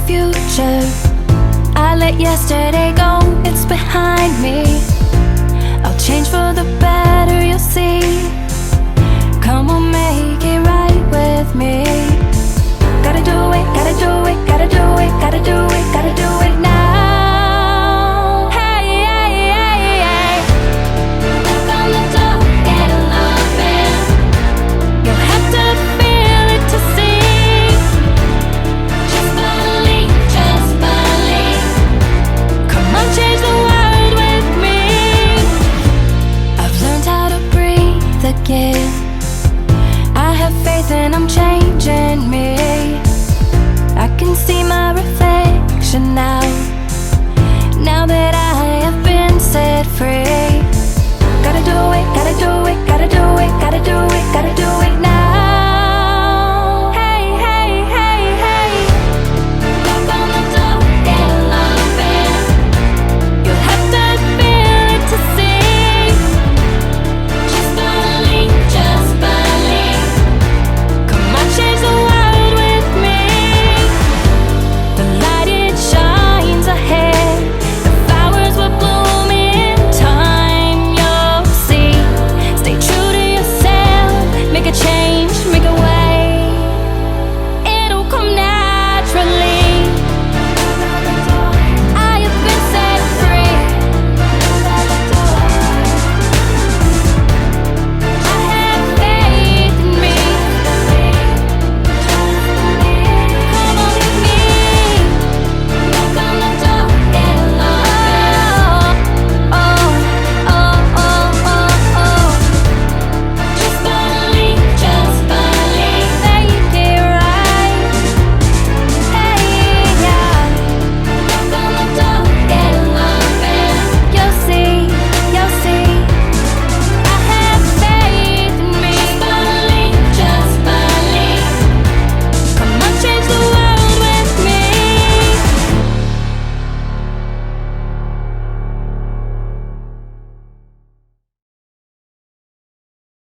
future. I let yesterday go, it's behind me. I'll change for the better, you'll see. Come on, make it right with me. Gotta do it, gotta do it, gotta do it, gotta do it, gotta do it now. Hey, hey, hey, hey. Knock on the door, get a loving. You'll have to feel it to see. Just believe, just believe. Come on, change the world with me. I've learned how to breathe again. I have faith and I'm changing me. I can see my reflection now. Now that I have been set free. Gotta do it, gotta do it, gotta do it, gotta do it, gotta do it now.